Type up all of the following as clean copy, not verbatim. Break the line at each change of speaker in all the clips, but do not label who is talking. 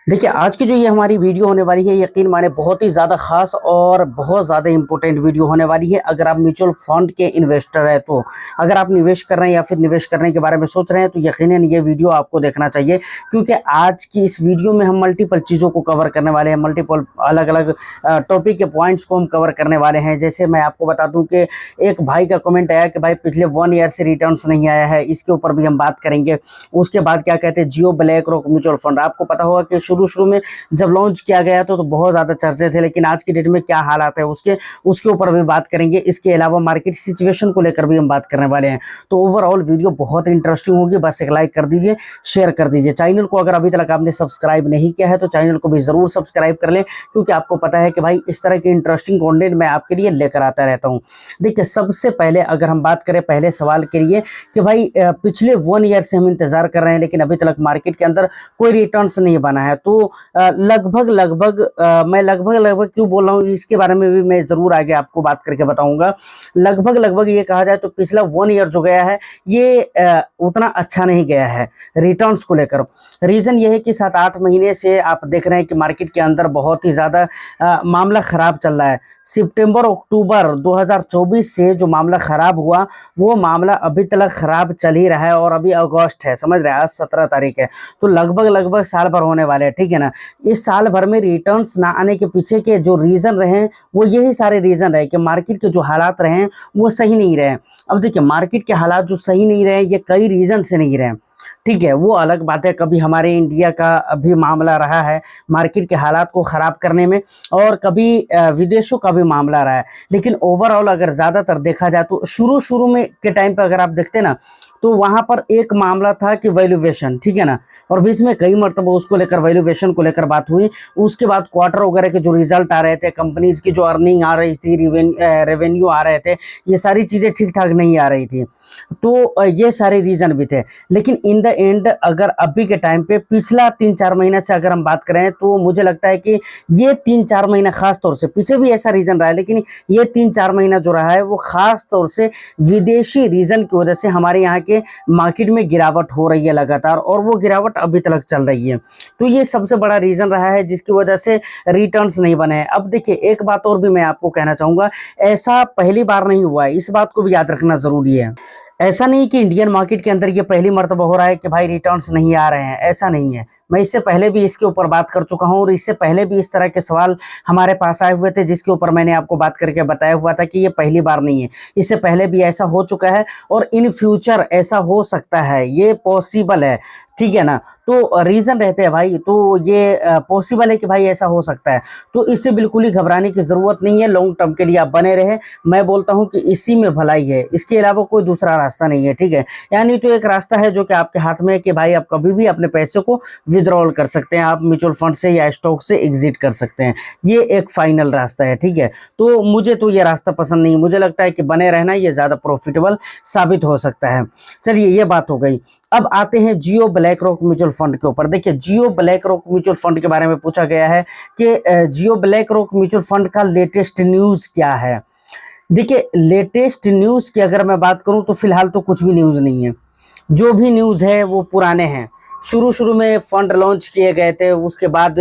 देखिए, आज की जो ये हमारी वीडियो होने वाली है, यकीन माने बहुत ही ज़्यादा ख़ास और बहुत ज़्यादा इम्पोर्टेंट वीडियो होने वाली है। अगर आप म्यूचुअल फंड के इन्वेस्टर हैं तो, अगर आप निवेश कर रहे हैं या फिर निवेश करने के बारे में सोच रहे हैं तो यकीनन ये वीडियो आपको देखना चाहिए, क्योंकि आज की इस वीडियो में हम मल्टीपल चीज़ों को कवर करने वाले हैं, मल्टीपल अलग-अलग टॉपिक के पॉइंट्स को हम कवर करने वाले हैं। जैसे मैं आपको बता दूँ कि एक भाई का कमेंट आया कि भाई पिछले 1 ईयर से रिटर्न्स नहीं आया है, इसके ऊपर भी हम बात करेंगे। उसके बाद क्या कहते हैं, जियो ब्लैक रॉक म्यूचुअल फंड, आपको पता होगा कि शुरू-शुरू में जब लॉन्च किया गया तो बहुत ज़्यादा चर्चे थे, लेकिन आज की डेट में क्या हालात है उसके उसके ऊपर भी बात करेंगे। इसके अलावा मार्केट सिचुएशन को लेकर भी हम बात करने वाले हैं। तो ओवरऑल वीडियो बहुत इंटरेस्टिंग होगी, बस एक लाइक कर दीजिए, शेयर कर दीजिए। चैनल को अगर अभी तक आपने सब्सक्राइब नहीं किया है तो चैनल को भी ज़रूर सब्सक्राइब कर लें, क्योंकि आपको पता है कि भाई इस तरह की इंटरेस्टिंग कंटेंट मैं आपके लिए लेकर आता रहता हूँ। देखिए, सबसे पहले अगर हम बात करें पहले सवाल के लिए कि भाई पिछले 1 ईयर से हम इंतज़ार कर रहे हैं, लेकिन अभी तक मार्केट के अंदर कोई रिटर्न्स नहीं बना है। तो मैं लगभग क्यों बोल रहा हूँ इसके बारे में भी मैं ज़रूर आगे आपको बात करके बताऊंगा। लगभग ये कहा जाए तो पिछला 1 ईयर जो गया है ये उतना अच्छा नहीं गया है रिटर्न्स को लेकर। रीज़न ये है कि 7-8 महीने से आप देख रहे हैं कि मार्केट के अंदर बहुत ही ज़्यादा मामला ख़राब चल रहा है। सितंबर अक्टूबर 2024 से जो मामला ख़राब हुआ वो मामला अभी तक ख़राब चल ही रहा है, और अभी अगस्त है, समझ रहे हैं, आज 17 तारीख है, तो लगभग साल भर होने वाले हैं, ठीक है ना। इस साल भर में रिटर्न्स ना आने के पीछे के जो रीज़न रहे वो यही सारे रीज़न रहे कि मार्केट के जो हालात रहे वो सही नहीं रहे। अब देखिए, मार्केट के हालात जो सही नहीं रहे ये कई रीज़न से नहीं रहे, ठीक है, वो अलग बात है। कभी हमारे इंडिया का अभी मामला रहा है मार्केट के हालात को ख़राब करने में, और कभी विदेशों का भी मामला रहा है। लेकिन ओवरऑल अगर ज़्यादातर देखा जाए तो शुरू में के टाइम पे अगर आप देखते ना तो वहाँ पर एक मामला था कि वैल्यूएशन, ठीक है ना, और बीच में कई मरतबा उसको लेकर वैल्यूएशन को लेकर बात हुई। उसके बाद क्वार्टर वगैरह के जो रिजल्ट आ रहे थे, कंपनीज की जो अर्निंग आ रही थी, रेवेन्यू आ रहे थे, ये सारी चीज़ें ठीक ठाक नहीं आ रही थी। तो ये सारे रीज़न भी थे। लेकिन इन द एंड अगर अभी के टाइम पे पिछला 3-4 महीने से अगर हम बात करें तो मुझे लगता है कि ये 3-4 महीना खास तौर से, पीछे भी ऐसा रीज़न रहा है लेकिन ये 3-4 महीना जो रहा है वो खास तौर से विदेशी रीज़न की वजह से हमारे यहाँ के मार्केट में गिरावट हो रही है लगातार, और वो गिरावट अभी तक चल रही है। तो ये सबसे बड़ा रीज़न रहा है जिसकी वजह से रिटर्न्स नहीं बने हैं। अब देखिए, एक बात और भी मैं आपको कहना चाहूँगा, ऐसा पहली बार नहीं हुआ है, इस बात को भी याद रखना ज़रूरी है। ऐसा नहीं कि इंडियन मार्केट के अंदर ये पहली मर्तबा हो रहा है कि भाई रिटर्न्स नहीं आ रहे हैं, ऐसा नहीं है। मैं इससे पहले भी इसके ऊपर बात कर चुका हूँ, और इससे पहले भी इस तरह के सवाल हमारे पास आए हुए थे जिसके ऊपर मैंने आपको बात करके बताया हुआ था कि ये पहली बार नहीं है, इससे पहले भी ऐसा हो चुका है और इन फ्यूचर ऐसा हो सकता है, ये पॉसिबल है, ठीक है ना। तो रीज़न रहते हैं भाई, तो ये पॉसिबल है कि भाई ऐसा हो सकता है, तो इससे बिल्कुल ही घबराने की ज़रूरत नहीं है। लॉन्ग टर्म के लिए आप बने रहे, मैं बोलता हूँ कि इसी में भलाई है, इसके अलावा कोई दूसरा रास्ता नहीं है, ठीक है। यानी तो एक रास्ता है जो कि आपके हाथ में है कि भाई आप कभी भी अपने पैसे को विड्रॉल कर सकते हैं, आप म्यूचुअल फंड से या स्टॉक से एग्जिट कर सकते हैं, ये एक फाइनल रास्ता है, ठीक है। तो मुझे तो ये रास्ता पसंद नहीं, मुझे लगता है कि बने रहना ये ज़्यादा प्रॉफिटेबल साबित हो सकता है। चलिए, ये बात हो गई। अब आते हैं जियो ब्लैक रॉक म्यूचुअल फंड के ऊपर। देखिए, जियो ब्लैक रॉक म्यूचुअल फंड के बारे में पूछा गया है कि जियो ब्लैक रॉक म्यूचुअल फंड का लेटेस्ट न्यूज़ क्या है। देखिए, लेटेस्ट न्यूज़ की अगर मैं बात करूं तो फिलहाल तो कुछ भी न्यूज़ नहीं है, जो भी न्यूज़ है वो पुराने हैं। शुरू में फंड लॉन्च किए गए थे, उसके बाद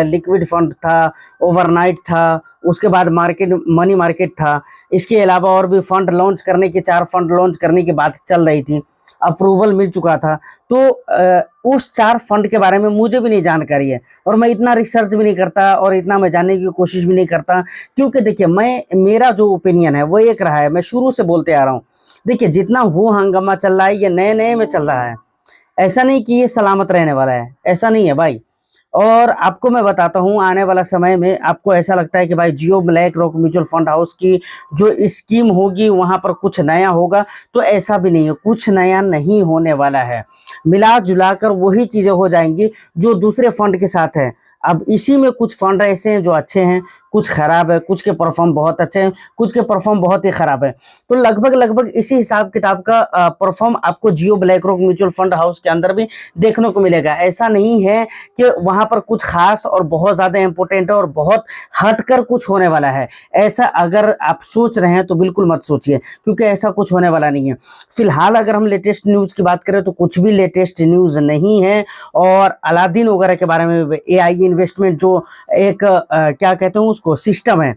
लिक्विड फंड था, ओवरनाइट था, उसके बाद मार्केट मनी मार्केट था। इसके अलावा और भी फंड लॉन्च करने की 4 फंड लॉन्च करने की बात चल रही थी, अप्रूवल मिल चुका था। तो उस 4 फंड के बारे में मुझे भी नहीं जानकारी है, और मैं इतना रिसर्च भी नहीं करता और इतना मैं जानने की कोशिश भी नहीं करता, क्योंकि देखिए, मेरा जो ओपिनियन है वो एक रहा है, मैं शुरू से बोलते आ रहा हूँ। देखिए, जितना हो हंगामा चल रहा है ये नए में चल रहा है, ऐसा नहीं कि ये सलामत रहने वाला है, ऐसा नहीं है भाई। और आपको मैं बताता हूँ, आने वाला समय में आपको ऐसा लगता है कि भाई Jio BlackRock mutual fund house की जो स्कीम होगी वहाँ पर कुछ नया होगा, तो ऐसा भी नहीं है, कुछ नया नहीं होने वाला है। मिला जुला कर वही चीज़ें हो जाएंगी जो दूसरे फंड के साथ है। अब इसी में कुछ फंड ऐसे हैं जो अच्छे हैं, कुछ ख़राब है, कुछ के परफॉर्म बहुत अच्छे हैं, कुछ के परफॉर्म बहुत ही ख़राब है। तो लगभग इसी हिसाब किताब का परफॉर्म आपको Jio BlackRock mutual fund house के अंदर भी देखने को मिलेगा। ऐसा नहीं है कि वहाँ वहां पर कुछ खास और बहुत ज्यादा इंपॉर्टेंट है और बहुत हटकर कुछ होने वाला है। ऐसा अगर आप सोच रहे हैं तो बिल्कुल मत सोचिए, क्योंकि ऐसा कुछ होने वाला नहीं है। फिलहाल अगर हम लेटेस्ट न्यूज की बात करें तो कुछ भी लेटेस्ट न्यूज नहीं है। और अलादीन वगैरह के बारे में, AI इन्वेस्टमेंट जो एक क्या कहते हैं उसको, सिस्टम है,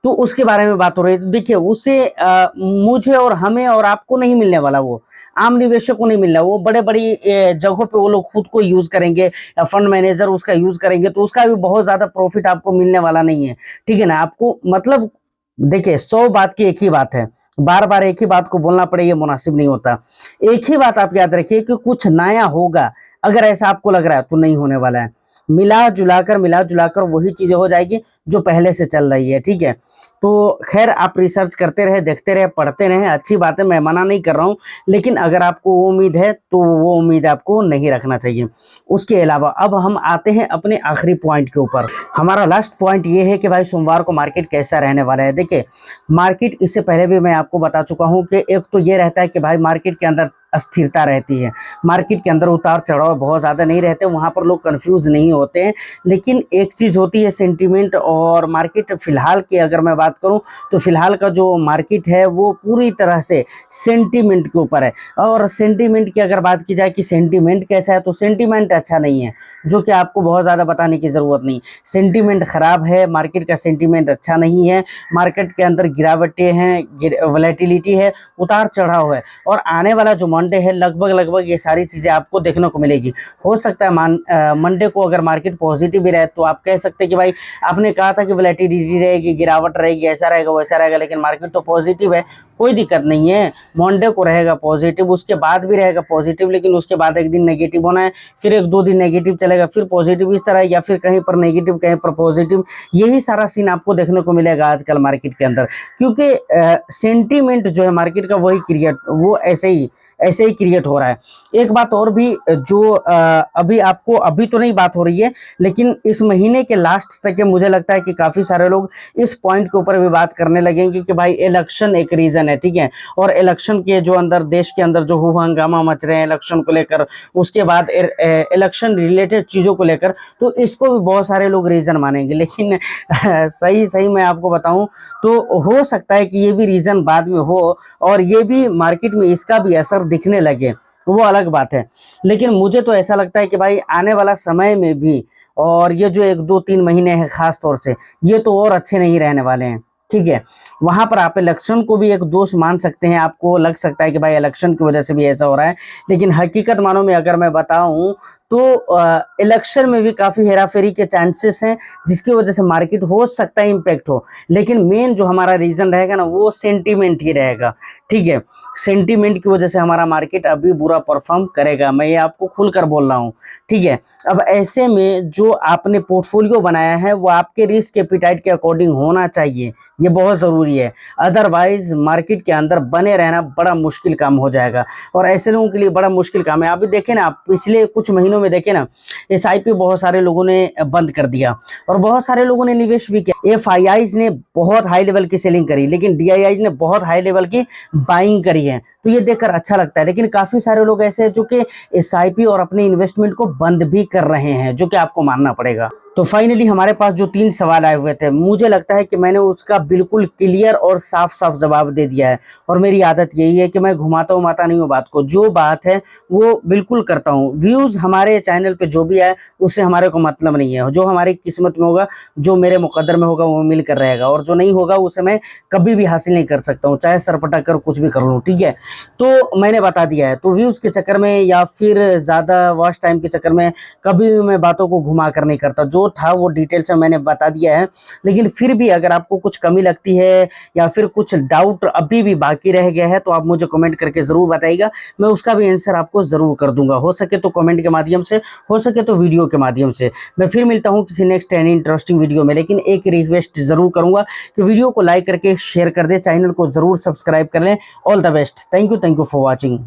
तो उसके बारे में बात हो रही है। तो देखिए उससे मुझे और हमें और आपको नहीं मिलने वाला, वो आम निवेशक को नहीं मिलना। वो बड़े बड़ी जगहों पे वो लोग खुद को यूज करेंगे या फंड मैनेजर उसका यूज करेंगे, तो उसका भी बहुत ज्यादा प्रॉफिट आपको मिलने वाला नहीं है। ठीक है ना, आपको मतलब देखिए 100 बात की एक ही बात है, बार बार एक ही बात को बोलना पड़े ये मुनासिब नहीं होता। एक ही बात आप याद रखिए कि कुछ नया होगा, अगर ऐसा आपको लग रहा है तो नहीं होने वाला है। मिला जुलाकर वही चीजें हो जाएगी जो पहले से चल रही है। ठीक है, तो खैर आप रिसर्च करते रहे, देखते रहे, पढ़ते रहे, अच्छी बात है, मैं मना नहीं कर रहा हूँ, लेकिन अगर आपको वो उम्मीद है तो वो उम्मीद आपको नहीं रखना चाहिए। उसके अलावा अब हम आते हैं अपने आखिरी पॉइंट के ऊपर। हमारा लास्ट पॉइंट ये है कि भाई सोमवार को मार्केट कैसा रहने वाला है। देखिए मार्केट, इससे पहले भी मैं आपको बता चुका हूँ कि एक तो ये रहता है कि भाई मार्केट के अंदर स्थिरता रहती है, मार्केट के अंदर उतार चढ़ाव बहुत ज़्यादा नहीं रहते, वहाँ पर लोग कंफ्यूज नहीं होते हैं। लेकिन एक चीज़ होती है सेंटीमेंट और मार्केट। फिलहाल की अगर मैं बात करूँ तो फिलहाल का जो मार्केट है वो पूरी तरह से सेंटीमेंट के ऊपर है। और सेंटीमेंट की अगर बात की जाए कि सेंटीमेंट कैसा है, तो सेंटीमेंट अच्छा नहीं है, जो कि आपको बहुत ज़्यादा बताने की ज़रूरत नहीं। सेंटीमेंट ख़राब है, मार्केट का सेंटीमेंट अच्छा नहीं है, मार्केट के अंदर गिरावटें हैं, वोलेटिलिटी है, उतार चढ़ाव है। और आने वाला जो मंडे है लगभग ये सारी चीज़ें आपको देखने को मिलेगी। हो सकता है मंडे को अगर मार्केट पॉजिटिव भी रहे तो आप कह सकते हैं कि भाई आपने कहा था कि वोलेटिलिटी रहेगी, गिरावट रहेगी, ऐसा रहेगा वैसा रहेगा, लेकिन मार्केट तो पॉजिटिव है, कोई दिक्कत नहीं है। मंडे को रहेगा पॉजिटिव, उसके बाद भी रहेगा पॉजिटिव, लेकिन उसके बाद एक दिन नेगेटिव होना है, फिर 1-2 दिन नेगेटिव चलेगा, फिर पॉजिटिव, इस तरह, या फिर कहीं पर नेगेटिव कहीं पर पॉजिटिव। यही सारा सीन आपको देखने को मिलेगा आजकल मार्केट के अंदर, क्योंकि सेंटीमेंट जो है मार्केट का वही क्रिएट, वो ऐसे ही क्रिएट हो रहा है। एक बात और भी जो अभी तो नहीं बात हो रही है, लेकिन इस महीने के लास्ट तक मुझे लगता है कि काफी सारे लोग इस पॉइंट के ऊपर भी बात करने लगेंगे कि भाई इलेक्शन एक रीजन है। ठीक है, और इलेक्शन के जो अंदर, देश के अंदर जो हंगामा मच रहे हैं इलेक्शन को लेकर, उसके बाद इलेक्शन रिलेटेड चीजों को लेकर, तो इसको भी बहुत सारे लोग रीजन मानेंगे। लेकिन सही मैं आपको बताऊं तो हो सकता है कि ये भी रीजन बाद में हो और ये भी मार्केट में इसका भी असर दिखने लगे, वो अलग बात है। लेकिन मुझे तो ऐसा लगता है कि भाई आने वाला समय में भी, और ये जो 1-2-3 महीने हैं खास तौर से, ये तो और अच्छे नहीं रहने वाले हैं। ठीक है, वहां पर आप इलेक्शन को भी एक दोष मान सकते हैं, आपको लग सकता है कि भाई इलेक्शन की वजह से भी ऐसा हो रहा है, लेकिन हकीकत मानो में अगर मैं बताऊं तो इलेक्शन में भी काफ़ी हेराफेरी के चांसेस हैं, जिसकी वजह से मार्केट हो सकता है इम्पैक्ट हो। लेकिन मेन जो हमारा रीज़न रहेगा ना, वो सेंटीमेंट ही रहेगा। ठीक है, सेंटीमेंट की वजह से हमारा मार्केट अभी बुरा परफॉर्म करेगा, मैं ये आपको खुलकर बोल रहा हूँ। ठीक है, अब ऐसे में जो आपने पोर्टफोलियो बनाया है वो आपके रिस्क एपिटाइट के अकॉर्डिंग होना चाहिए, ये बहुत ज़रूरी है। अदरवाइज मार्केट के अंदर बने रहना बड़ा मुश्किल काम हो जाएगा, और ऐसे लोगों के लिए बड़ा मुश्किल काम है। अभी देखें ना, पिछले कुछ महीनों में देखें ना, SIP बहुत सारे लोगों ने बंद कर दिया और बहुत सारे लोगों ने निवेश भी किया। FIIs ने बहुत हाई लेवल की सेलिंग करी, लेकिन DIIs ने बहुत हाई लेवल की बाइंग करी है, तो ये देखकर अच्छा लगता है। लेकिन काफ़ी सारे लोग ऐसे हैं जो कि SIP और अपने इन्वेस्टमेंट को बंद भी कर रहे हैं, जो कि आपको मानना पड़ेगा। तो फाइनली हमारे पास जो 3 सवाल आए हुए थे, मुझे लगता है कि मैंने उसका बिल्कुल क्लियर और साफ साफ जवाब दे दिया है। और मेरी आदत यही है कि मैं घुमाता उमाता नहीं हूँ बात को, जो बात है वो बिल्कुल करता हूँ। व्यूज़ हमारे चैनल पे जो भी आए उससे हमारे को मतलब नहीं है, जो हमारी किस्मत में होगा, जो मेरे मुकद्दर में होगा वो मिल कर रहेगा, और जो नहीं होगा उसे मैं कभी भी हासिल नहीं कर सकता हूँ, चाहे सरपटा कर कुछ भी कर लूँ। ठीक है, तो मैंने बता दिया है। तो व्यूज़ के चक्कर में या फिर ज़्यादा वॉच टाइम के चक्कर में कभी भी मैं बातों को घुमा कर नहीं करता, जो था वो डिटेल्स में मैंने बता दिया है। लेकिन फिर भी अगर आपको कुछ कमी लगती है या फिर कुछ डाउट अभी भी बाकी रह गया है, तो आप मुझे कमेंट करके ज़रूर बताइएगा, मैं उसका भी आंसर आपको ज़रूर कर दूंगा। हो सके तो कमेंट के माध्यम से, हो सके तो वीडियो के माध्यम से। मैं फिर मिलता हूँ किसी नेक्स्ट एंड इंटरेस्टिंग वीडियो में, लेकिन एक रिक्वेस्ट ज़रूर करूँगा कि वीडियो को लाइक करके शेयर कर दे, चैनल को ज़रूर सब्सक्राइब कर लें। All the best, thank you for watching.